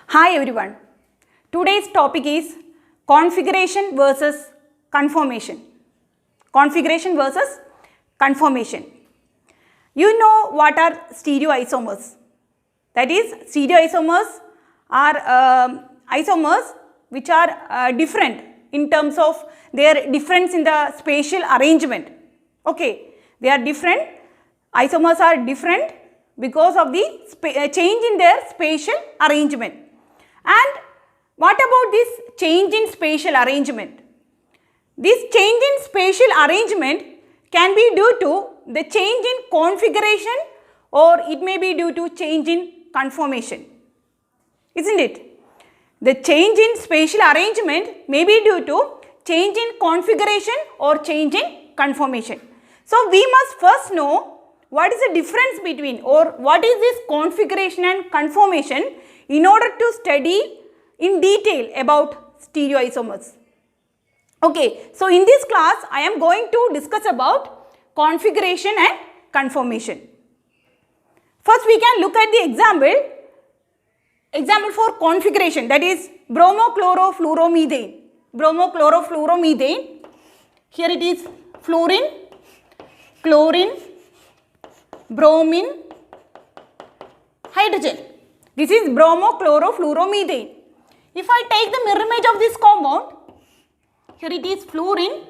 Hi everyone. Today's topic is configuration versus conformation. Configuration versus conformation. You know what are stereoisomers? That is, stereoisomers are isomers which are different in terms of their difference in the spatial arrangement. Okay, they are different. Isomers are different because of the change in their spatial arrangement. And what about this change in spatial arrangement? This change in spatial arrangement can be due to the change in configuration, or it may be due to change in conformation, isn't it? The change in spatial arrangement may be due to change in configuration or change in conformation. So, we must first know what is the difference between, or what is this configuration and conformation, in order to study in detail about stereoisomers. Okay, so in this class I am going to discuss about configuration and conformation. First we can look at the example for configuration, that is bromochlorofluoromethane. Bromochlorofluoromethane, here it is fluorine, chlorine, bromine, hydrogen. This is bromochlorofluoromethane. If I take the mirror image of this compound, here it is fluorine,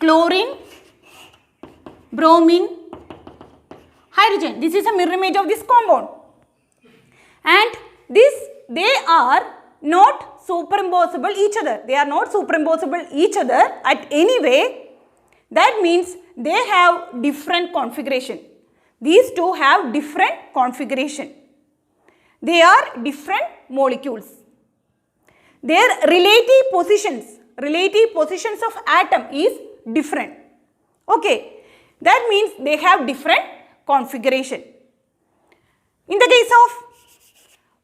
chlorine, bromine, hydrogen. This is a mirror image of this compound. And they are not superimposable each other. They are not superimposable each other at any way. That means they have different configuration. These two have different configuration. They are different molecules. Their relative positions of atom is different. Okay, that means they have different configuration. In the case of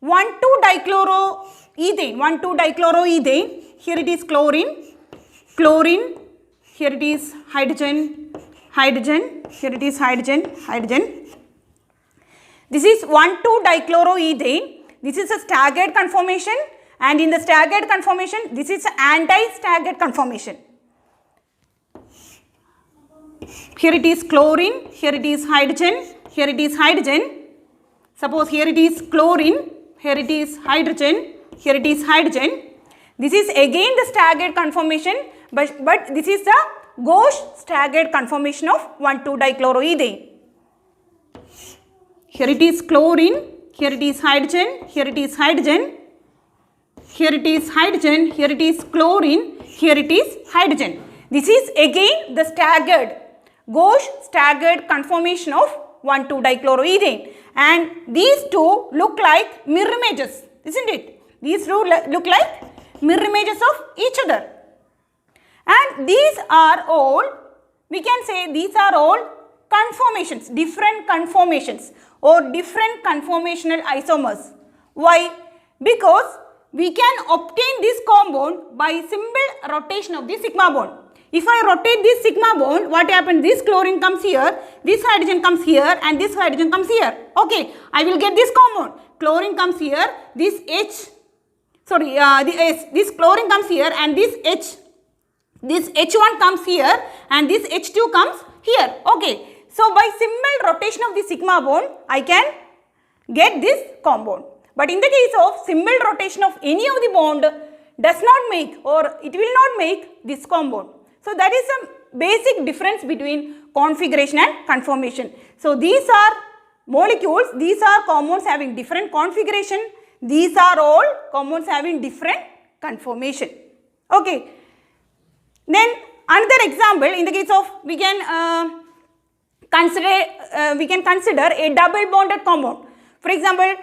1,2-dichloroethane, here it is chlorine, here it is hydrogen, here it is hydrogen. This is 1,2-dichloroethane. This is a staggered conformation, and in the staggered conformation, this is an anti-staggered conformation. Here it is chlorine, here it is hydrogen, here it is hydrogen. Suppose here it is chlorine, here it is hydrogen, here it is hydrogen. This is again the staggered conformation, but this is the gauche staggered conformation of 1,2-dichloroethane. Here it is chlorine, here it is hydrogen, here it is hydrogen, here it is hydrogen, here it is chlorine, here it is hydrogen. This is again the staggered, gauche staggered conformation of 1,2-dichloroethane, and these two look like mirror images, isn't it? These two look like mirror images of each other. And these are all, we can say these are all conformations, different conformations or different conformational isomers. Why? Because we can obtain this compound by simple rotation of the sigma bond. If I rotate this sigma bond, what happens? This chlorine comes here, this hydrogen comes here, and this hydrogen comes here. Okay, I will get this compound. Chlorine comes here, this chlorine comes here, and this H1 comes here, and this H2 comes here. Okay, so by simple rotation of the sigma bond, I can get this compound. But in the case of simple rotation of any of the bond, does not make, or it will not make this compound. So that is some basic difference between configuration and conformation. So these are molecules, these are compounds having different configuration, these are all compounds having different conformation. Okay. Then another example, in the case of, we can consider a double bonded compound. For example,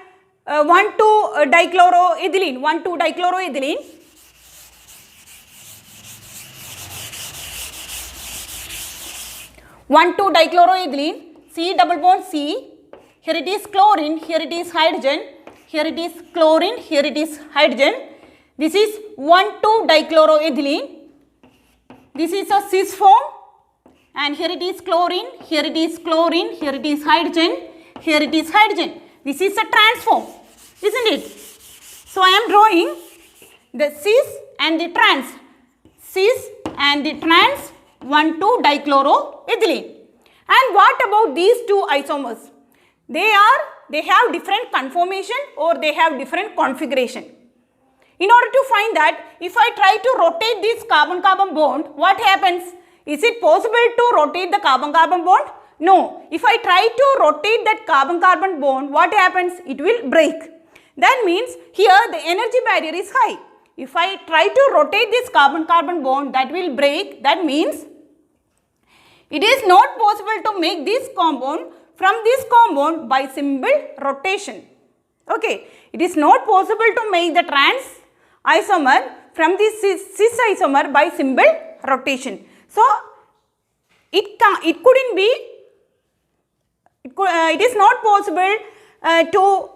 1,2-dichloroethylene, 1,2-dichloroethylene. C double bond C, here it is chlorine, here it is hydrogen, here it is chlorine, here it is hydrogen. This is 1,2-dichloroethylene. This is a cis form, and here it is chlorine, here it is chlorine, here it is hydrogen, here it is hydrogen. This is a transform, isn't it? So I am drawing the cis and the trans. Cis and the trans 1,2-dichloroethylene. And what about these two isomers? They have different conformation or they have different configuration. In order to find that, if I try to rotate this carbon-carbon bond, what happens? Is it possible to rotate the carbon-carbon bond? No. If I try to rotate that carbon-carbon bond, what happens? It will break. That means here the energy barrier is high. If I try to rotate this carbon-carbon bond, that will break. That means it is not possible to make this compound from this compound by simple rotation. Okay. It is not possible to make the trans isomer from this cis isomer by simple rotation. So, it couldn't be, it is not possible to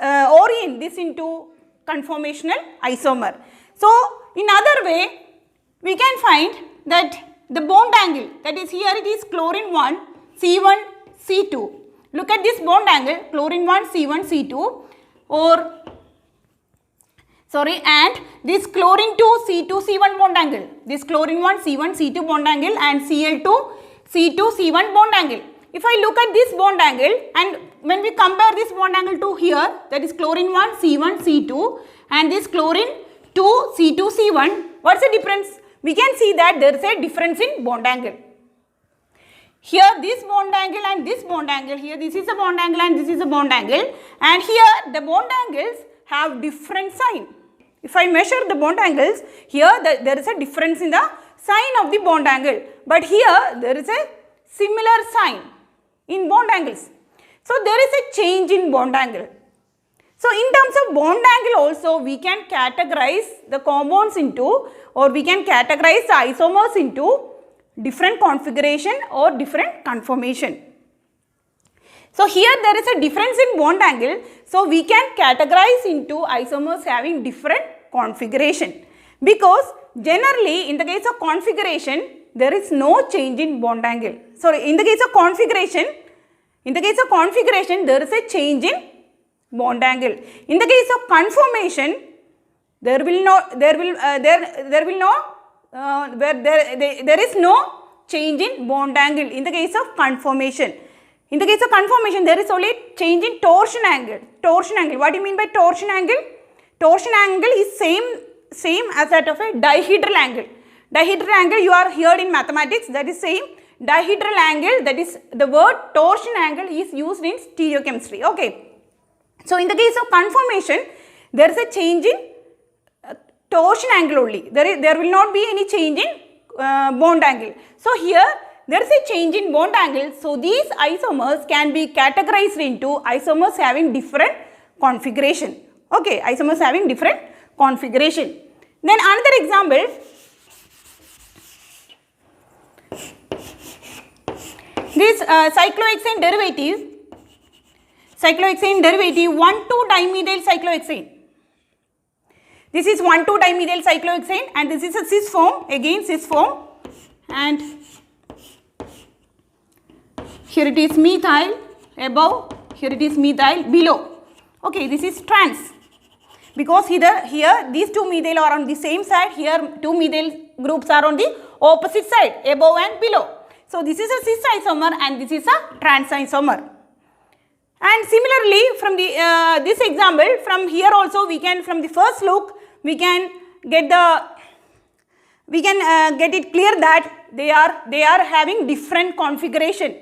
orient this into conformational isomer. So, in other way, we can find that the bond angle, that is here it is chlorine 1 C1 C2. Look at this bond angle, chlorine 1 C1 C2, or sorry, and this chlorine 2 C2 C1 bond angle, this chlorine 1 C1 C2 bond angle and Cl2 C2 C1 bond angle. If I look at this bond angle and when we compare this bond angle to here, that is chlorine 1 C1 C2 and this chlorine 2 C2 C1, what is the difference? We can see that there is a difference in bond angle. Here this bond angle and this bond angle, here this is a bond angle and this is a bond angle, and here the bond angles have different sign. If I measure the bond angles, here there is a difference in the sign of the bond angle, but here there is a similar sign in bond angles. So there is a change in bond angle. So in terms of bond angle also, we can categorize the compounds into, or we can categorize the isomers into different configuration or different conformation. So here there is a difference in bond angle, so we can categorize into isomers having different configuration, because generally in the case of configuration there is no change in bond angle. Sorry, in the case of configuration there is a change in bond angle. In the case of conformation, there is no change in bond angle in the case of conformation. In the case of conformation, there is only change in torsion angle. Torsion angle. What do you mean by torsion angle? Torsion angle is same as that of a dihedral angle. Dihedral angle you are heard in mathematics, that is same. Dihedral angle, that is the word torsion angle is used in stereochemistry. Okay. So in the case of conformation, there is a change in torsion angle only. There will not be any change in bond angle. So here there is a change in bond angle. So these isomers can be categorized into isomers having different configuration. Okay, isomers having different configuration. Then another example, this cyclohexane derivative 1,2-dimethyl cyclohexane. This is 1,2-dimethyl cyclohexane and this is a cis form, again cis form, and here it is methyl above, here it is methyl below. Okay, this is trans, because here these two methyl are on the same side, here two methyl groups are on the opposite side, above and below. So this is a cis isomer and this is a trans isomer. And similarly, from the this example, from here also we can, from the first look, we can get it clear that they are having different configuration.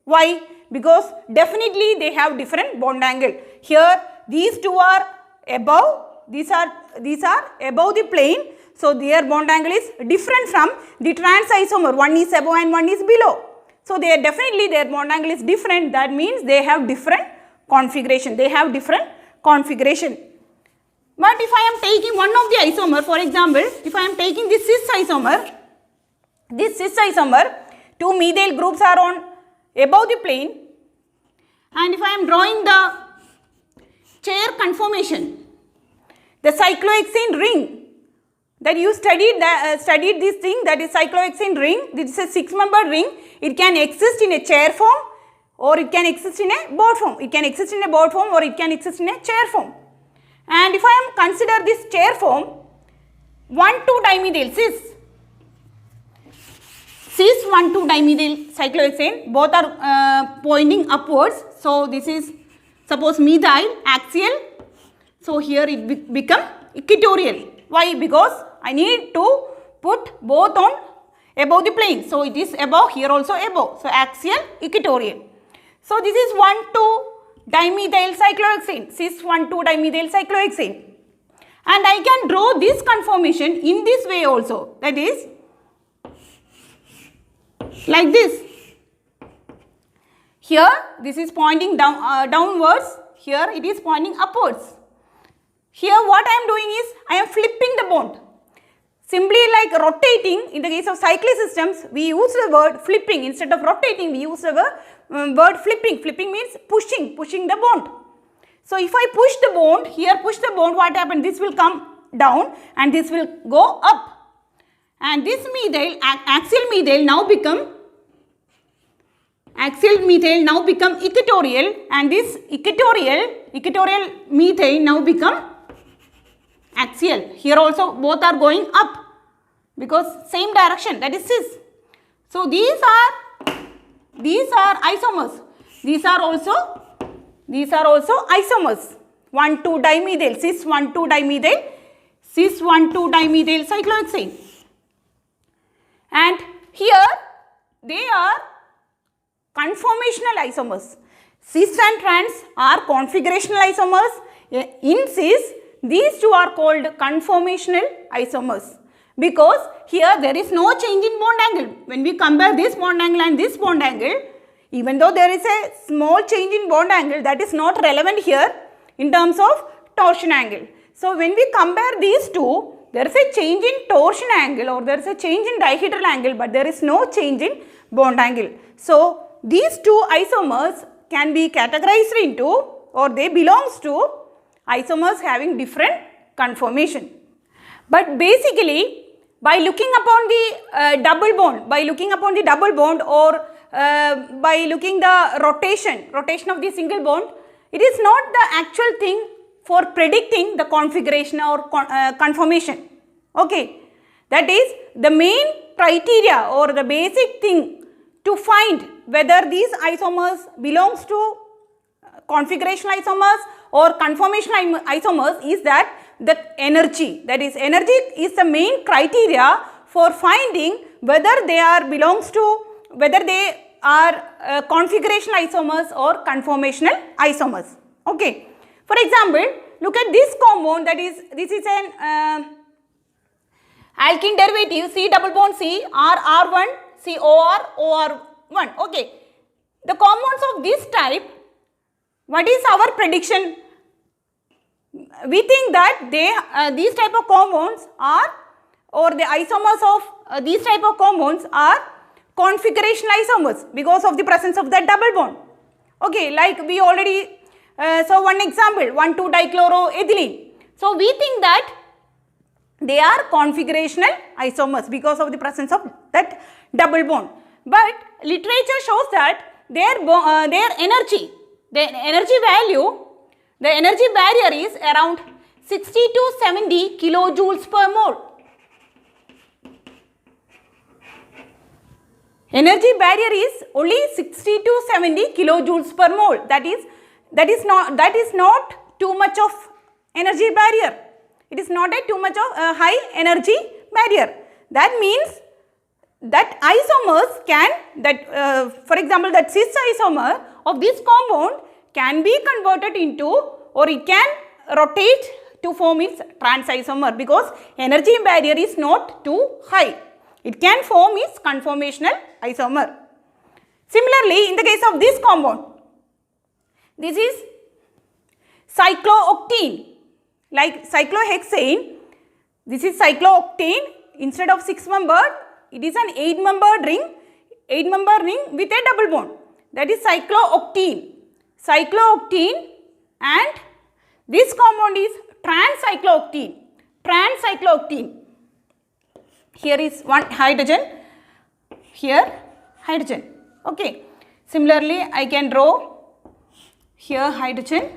Why? Because definitely they have different bond angle. Here these two are above, these are above the plane, so their bond angle is different from the trans isomer. One is above and one is below. So they are definitely, their bond angle is different. That means they have different configuration. They have different configuration. But if I am taking one of the isomer, for example, if I am taking this cis isomer, two methyl groups are on above the plane, and if I am drawing the chair conformation, the cyclohexane ring that you studied this thing, that is cyclohexane ring, this is a 6-membered ring. It can exist in a chair form or it can exist in a board form. It can exist in a board form or it can exist in a chair form. And if I am consider this chair form, 1,2-dimethyl cis 1,2-dimethyl cyclohexane, both are pointing upwards. So this is suppose methyl axial, so here it become equatorial. Why? Because I need to put both on above the plane, so it is above, here also above, so axial, equatorial. So this is 1,2-dimethyl cyclohexane, cis 1,2-dimethyl cyclohexane, and I can draw this conformation in this way also, that is like this. Here this is pointing down downwards, here it is pointing upwards. Here what I am doing is I am flipping the bond. Simply like rotating, in the case of cyclic systems we use the word flipping, instead of rotating we use the word flipping. Flipping means pushing the bond. So if I push the bond, here push the bond, what happens? This will come down and this will go up. And this methyl, axial methyl now become equatorial, and this equatorial methyl now become axial. Here also both are going up because same direction, that is cis. So these are isomers. These are also isomers. 1,2-dimethyl, cis 1,2-dimethyl cyclohexane. And here they are conformational isomers. Cis and trans are configurational isomers. In cis, these two are called conformational isomers because here there is no change in bond angle. When we compare this bond angle and this bond angle, even though there is a small change in bond angle, that is not relevant here in terms of torsion angle. So when we compare these two, there is a change in torsion angle or there is a change in dihedral angle, but there is no change in bond angle. So these two isomers can be categorized into, or they belongs to isomers having different conformation. But basically by looking upon the double bond, or by looking the rotation of the single bond, it is not the actual thing for predicting the configuration or conformation. Okay, that is the main criteria or the basic thing to find whether these isomers belongs to configurational isomers or conformational isomers is that the energy, that is energy is the main criteria for finding whether they are configurational isomers or conformational isomers. Okay. For example, look at this compound, that is, this is an alkene derivative C double bond C R1 COR OR1. Okay. The compounds of this type, what is our prediction? We think that these type of compounds are, or the isomers of these type of compounds are configurational isomers because of the presence of that double bond. Okay, like we already so one example, 1,2-dichloroethylene. So we think that they are configurational isomers because of the presence of that double bond. But literature shows that their energy value, the energy barrier is around 60 to 70 kilojoules per mole. Energy barrier is only 60 to 70 kilojoules per mole. That is not too much of energy barrier. It is not a too much of high energy barrier. That means that isomers can, for example, that cis isomer of this compound can be converted into, or it can rotate to form its trans isomer because energy barrier is not too high. It can form its conformational isomer. Similarly, in the case of this compound, this is cyclooctane, like cyclohexane. This is cyclooctane. Instead of 6-membered, it is an 8-membered ring, with a double bond. That is cyclooctane. And this compound is transcyclooctane. Here is one hydrogen, here hydrogen. Okay. Similarly, I can draw here hydrogen,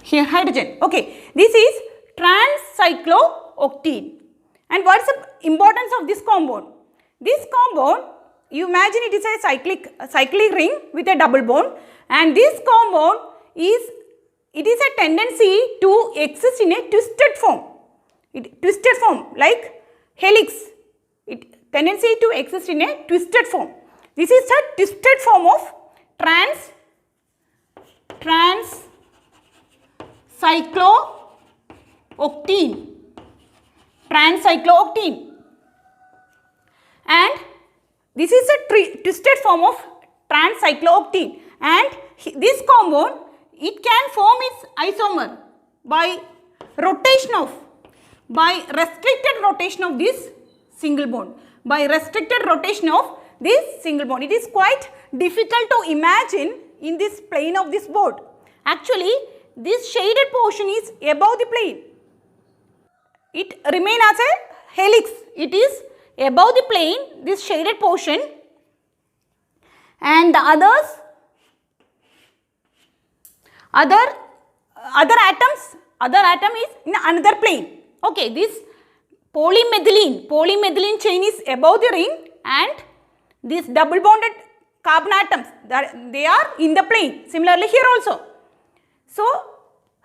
here hydrogen. Okay, this is trans-cyclooctene. And what's the importance of this compound? This compound, you imagine it is a cyclic ring with a double bond, and this compound is a tendency to exist in a twisted form. Twisted form like helix. Tendency to exist in a twisted form. This is a twisted form of trans-cyclooctene. And this is a twisted form of trans-cyclooctene, and this compound, it can form its isomer by restricted rotation of this single bond. It is quite difficult to imagine in this plane of this board. Actually, this shaded portion is above the plane. It remains as a helix. It is above the plane, this shaded portion, and the other atom is in another plane. Okay, this polymethylene chain is above the ring, and these double bonded carbon atoms, they are in the plane. Similarly here also. So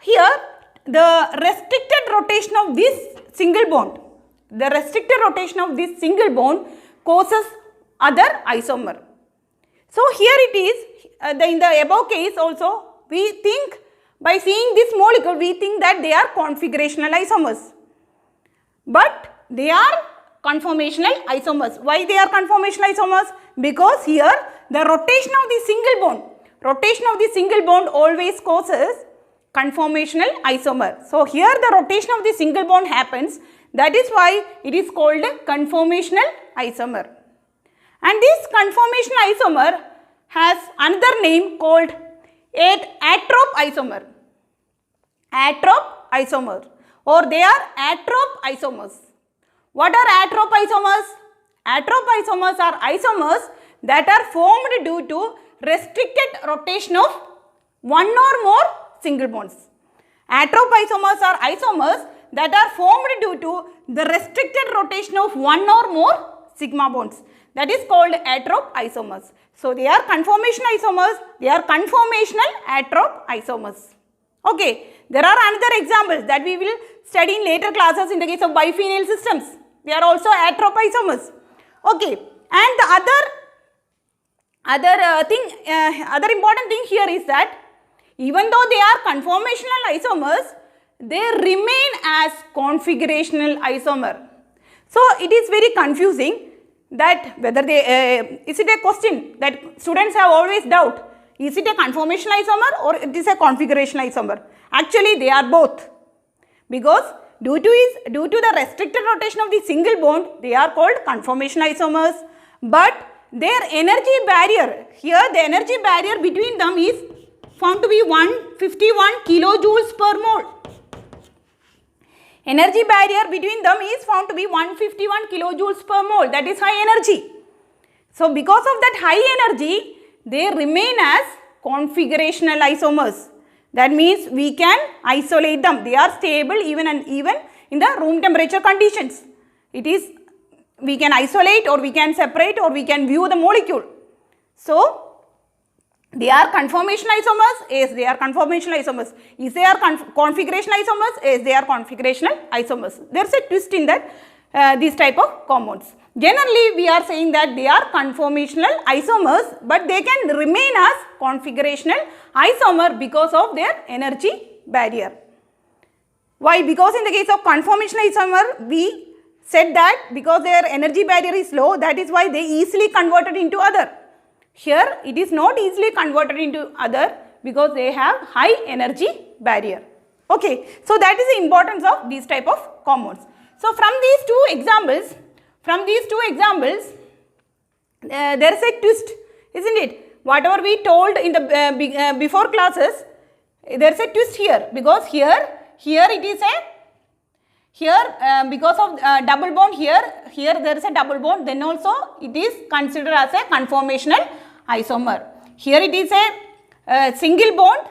here the restricted rotation of this single bond, causes other isomer. So here it is, in the above case also, we think by seeing this molecule, we think that they are configurational isomers. But they are conformational isomers. Why they are conformational isomers? Because here the rotation of the single bond always causes conformational isomer. So here the rotation of the single bond happens. That is why it is called a conformational isomer. And this conformational isomer has another name called atrope isomer. Or they are atrope isomers. What are atrope isomers? Atrope isomers are isomers that are formed due to restricted rotation of one or more single bonds. Atrope isomers are isomers that are formed due to the restricted rotation of one or more sigma bonds. That is called atrope isomers. So they are conformational isomers. They are conformational atrope isomers. Okay, there are another examples that we will study in later classes in the case of biphenyl systems. They are also atrope isomers. Okay, and the other important thing here is that even though they are conformational isomers, they remain as configurational isomer. So it is very confusing that whether they, is it a question that students have always doubt, is it a conformational isomer or it is a configurational isomer? Actually they are both, because due to the restricted rotation of the single bond, they are called conformational isomers, but their energy barrier, here the energy barrier between them is found to be 151 kilojoules per mole. Energy barrier between them is found to be 151 kilojoules per mole. That is high energy. So because of that high energy, they remain as configurational isomers. That means we can isolate them. They are stable even in the room temperature conditions. It is, we can isolate or we can separate or we can view the molecule. So they are conformational isomers. Yes, they are conformational isomers. Is they are configurational isomers? Yes, they are configurational isomers. There is a twist in that these type of compounds. Generally, we are saying that they are conformational isomers, but they can remain as configurational isomer because of their energy barrier. Why? Because in the case of conformational isomer, we said that because their energy barrier is low, that is why they easily converted into other. Here, it is not easily converted into other because they have high energy barrier. Okay, so that is the importance of these type of compounds. So from these two examples, there is a twist, isn't it? Whatever we told in the before classes, there is a twist here, because here it is a, because of double bond here there is a double bond, then also it is considered as a conformational isomer. Here it is a single bond,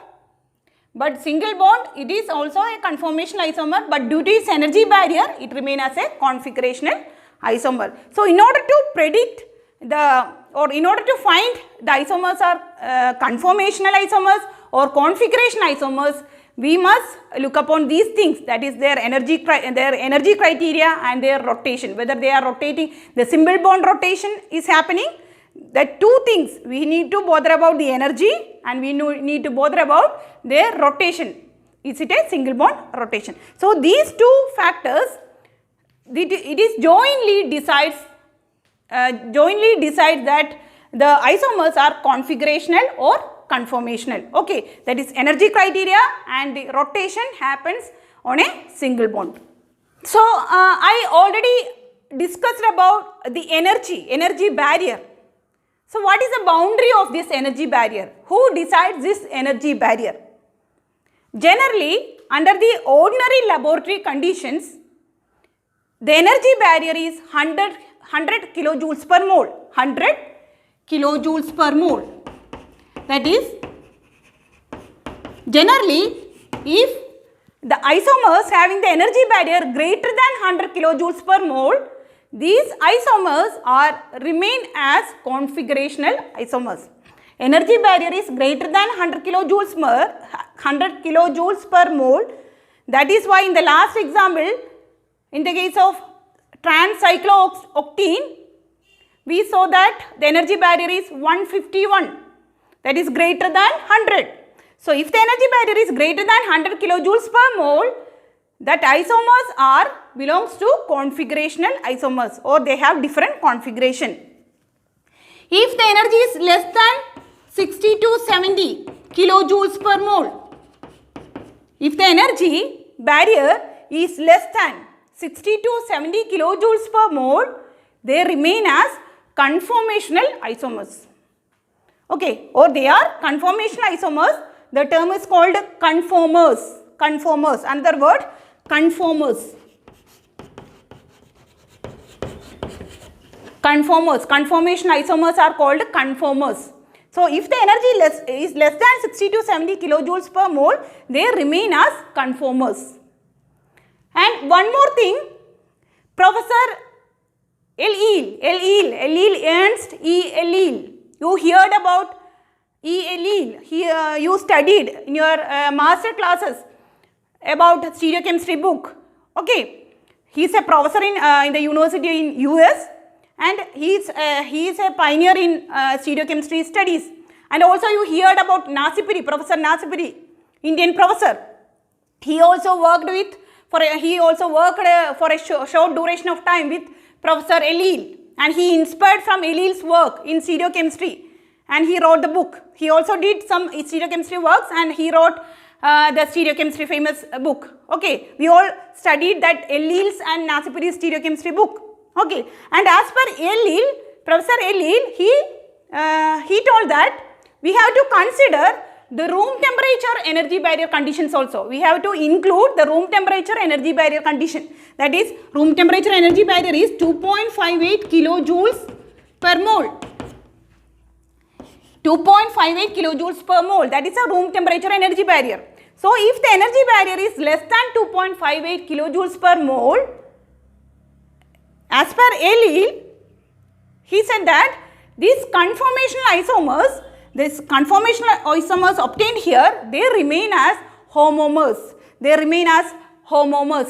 but single bond, it is also a conformational isomer, but due to its energy barrier, it remains as a configurational isomer. So, in order to predict in order to find the isomers are conformational isomers or configuration isomers, we must look upon these things, that is their energy criteria and their rotation, whether they are rotating, the single bond rotation is happening. The two things, we need to bother about the energy and we need to bother about their rotation. Is it a single bond rotation? So, these two factors, it is jointly decides that the isomers are configurational or conformational. Okay, that is energy criteria and the rotation happens on a single bond. So, I already discussed about the energy barrier. So, what is the boundary of this energy barrier? Who decides this energy barrier? Generally, under the ordinary laboratory conditions, the energy barrier is 100 kilojoules per mole. 100 kilojoules per mole. That is, generally, if the isomers having the energy barrier greater than 100 kilojoules per mole, these isomers remain as configurational isomers. Energy barrier is greater than 100 kilojoules per mole. That is why in the last example, in the case of trans-cyclooctene, we saw that the energy barrier is 151, that is greater than 100. So, if the energy barrier is greater than 100 kilojoules per mole, that isomers belongs to configurational isomers or they have different configuration. If the energy is less than 60 to 70 kilojoules per mole, if the energy barrier is less than 60 to 70 kilojoules per mole, they remain as conformational isomers. Okay, or they are conformational isomers. The term is called conformers. Another word, conformers. Conformational isomers are called conformers. So, if the energy is less than 60 to 70 kilojoules per mole, they remain as conformers. And one more thing, Professor Ernst E. Ellel. You heard about E. Ellel. You studied in your master classes about stereochemistry book. Okay, he is a professor in the university in US, and he is a pioneer in stereochemistry studies. And also you heard about Nasipuri, Professor Nasipuri, Indian professor. He also worked for a short duration of time with Professor Ellel, and he inspired from Ellel's work in stereochemistry, and he wrote the book. He also did some stereochemistry works, and he wrote the stereochemistry famous book. Okay, we all studied that Ellel's and Nasipuri's stereochemistry book. Okay, and as per Ellel, Professor Ellel, he told that we have to consider the room temperature energy barrier conditions also. We have to include the room temperature energy barrier condition. That is, room temperature energy barrier is 2.58 kilojoules per mole. 2.58 kilojoules per mole, that is a room temperature energy barrier. So, if the energy barrier is less than 2.58 kilojoules per mole, as per Ellel, he said that these conformational isomers obtained here, they remain as homomers.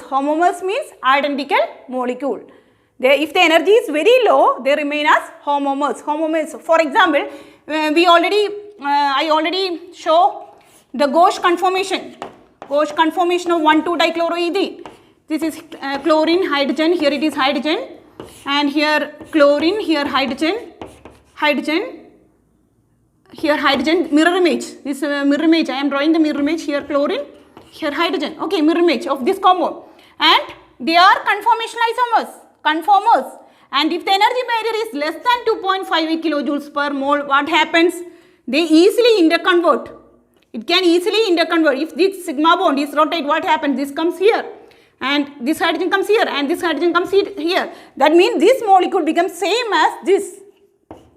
Homomers means identical molecule. If the energy is very low, they remain as homomers. For example, I already show the Gauche conformation of 1,2-dichloroethene. This is chlorine, hydrogen, here it is hydrogen, and here chlorine, here hydrogen, here hydrogen, mirror image. This mirror image, I am drawing the mirror image, here chlorine, here hydrogen. Okay, mirror image of this compound, and they are conformational conformers. And if the energy barrier is less than 2.58 kilojoules per mole, what happens? They easily interconvert. It can easily interconvert. If this sigma bond is rotated, what happens? This comes here, and this hydrogen comes here, and this hydrogen comes here. That means this molecule becomes same as this.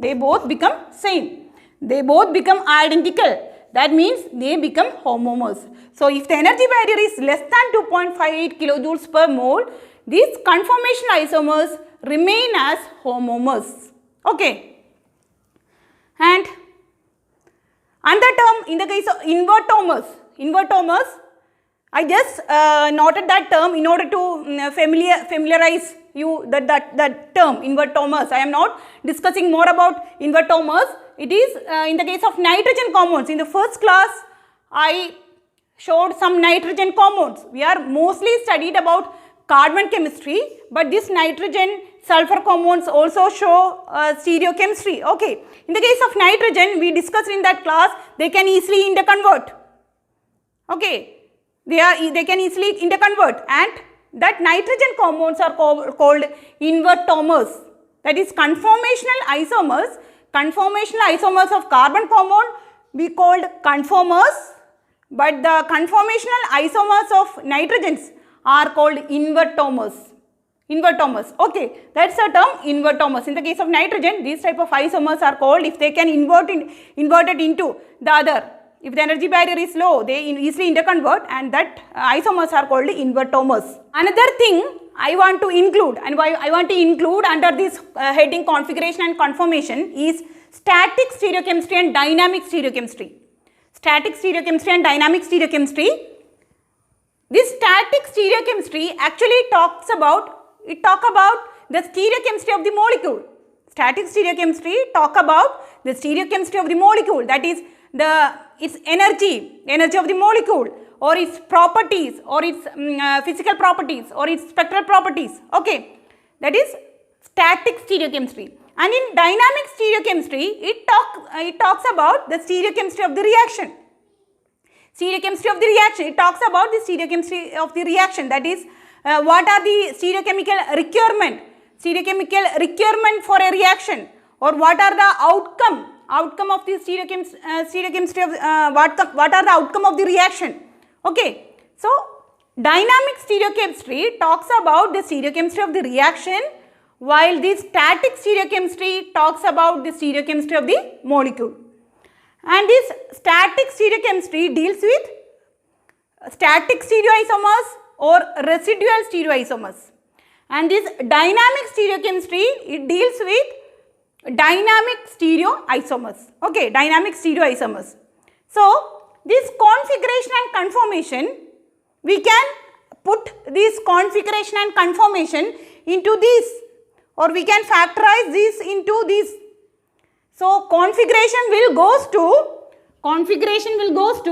They both become same. They both become identical. that means they become homomers. So if the energy barrier is less than 2.58 kilojoules per mole, these conformational isomers remain as homomers. Okay. And another term in the case of invertomers, I just noted that term in order to familiarize you that term invertomers. I am not discussing more about invertomers. It is in the case of nitrogen compounds. In the first class, I showed some nitrogen compounds. We are mostly studied about carbon chemistry, but this nitrogen sulfur compounds also show stereochemistry. Okay. In the case of nitrogen, we discussed in that class, they can easily interconvert. Okay. They can easily interconvert, and that nitrogen compounds are called invertomers. That is conformational isomers. Conformational isomers of carbon compound we called conformers, but the conformational isomers of nitrogens are called invertomers. Invertomers. Okay, that's the term invertomers. In the case of nitrogen, these type of isomers are called, if they can inverted into the other. If the energy barrier is low, they easily interconvert, and that isomers are called invertomers. Another thing I want to include, and why I want to include under this heading configuration and conformation, is static stereochemistry and dynamic stereochemistry. Static stereochemistry and dynamic stereochemistry. This static stereochemistry actually talks about the stereochemistry of the molecule. Static stereochemistry talk about the stereochemistry of the molecule, that is its energy of the molecule, or its properties, or its physical properties, or its spectral properties. Okay, that is static stereochemistry. And in dynamic stereochemistry, it talks about the stereochemistry of the reaction. Stereochemistry of the reaction. It talks about the stereochemistry of the reaction. That is, what are the stereochemical requirement for a reaction, or what are the outcome of the stereochemistry of what are the outcome of the reaction. Okay, so dynamic stereochemistry talks about the stereochemistry of the reaction, while the static stereochemistry talks about the stereochemistry of the molecule. And this static stereochemistry deals with static stereoisomers or residual stereoisomers, and this dynamic stereochemistry, it deals with dynamic stereoisomers. Okay, dynamic stereoisomers. So this configuration and conformation, we can put this configuration and conformation into this, or we can factorize this into this. So configuration will goes to,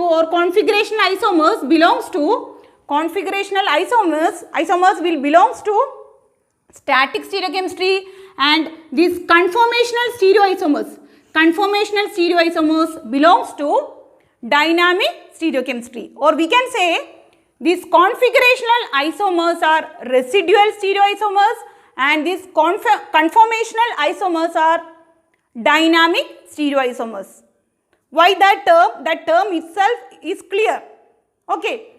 or configuration isomers belongs to, configurational isomers will belongs to static stereochemistry, and these conformational stereoisomers belongs to dynamic stereochemistry, or we can say these configurational isomers are residual stereoisomers, and these conformational isomers are dynamic stereoisomers. Why that term? That term itself is clear. Okay.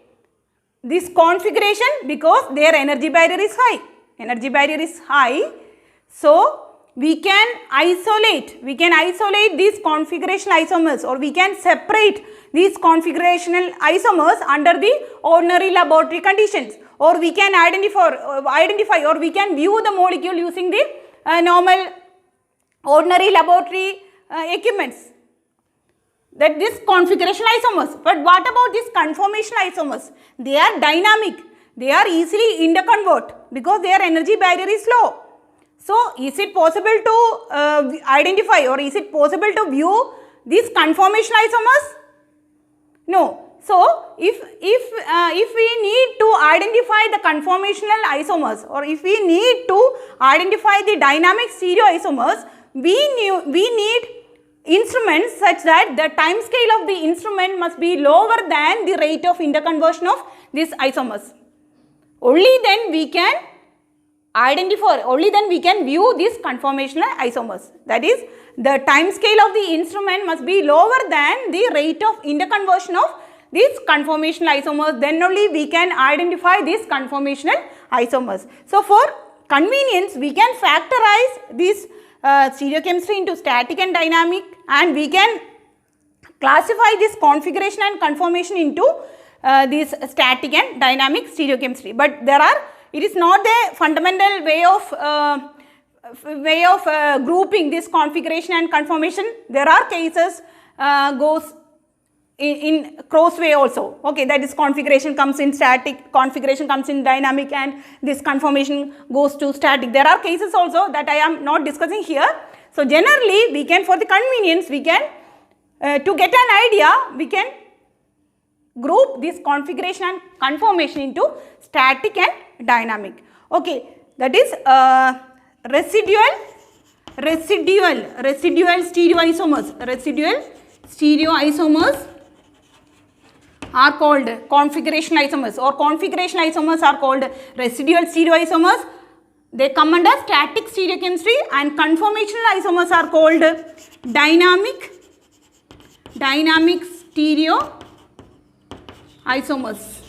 This configuration, because their energy barrier is high. Energy barrier is high. So we can isolate these configurational isomers, or we can separate these configurational isomers under the ordinary laboratory conditions, or we can identify or we can view the molecule using the normal ordinary laboratory equipments. That this configurational isomers. But what about these conformational isomers? They are dynamic. They are easily interconvert because their energy barrier is low. So is it possible to identify, or is it possible to view these conformational isomers? No. So if we need to identify the conformational isomers, or if we need to identify the dynamic stereoisomers, we need instruments such that the time scale of the instrument must be lower than the rate of interconversion of these isomers. Only then we can identify, only then we can view these conformational isomers. That is, the time scale of the instrument must be lower than the rate of interconversion of these conformational isomers. Then only we can identify these conformational isomers. So for convenience, we can factorize this stereochemistry into static and dynamic, and we can classify this configuration and conformation into this static and dynamic stereochemistry. But it is not the fundamental way of grouping this configuration and conformation. There are cases goes in cross way also. Okay, that is configuration comes in static, configuration comes in dynamic, and this conformation goes to static. There are cases also that I am not discussing here. So generally we can, for the convenience, we can to get an idea, we can group this configuration and conformation into static and dynamic. Okay, that is residual stereoisomers are called configuration isomers, or configuration isomers are called residual stereoisomers. They come under static stereochemistry, and conformational isomers are called dynamic stereoisomers.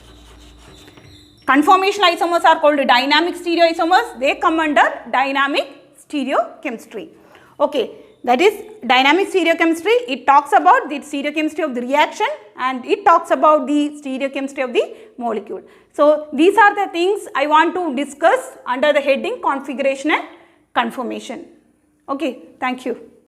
Conformational isomers are called dynamic stereoisomers. They come under dynamic stereochemistry. Okay, that is dynamic stereochemistry. It talks about the stereochemistry of the reaction, and it talks about the stereochemistry of the molecule. So these are the things I want to discuss under the heading configuration and conformation. Okay, thank you.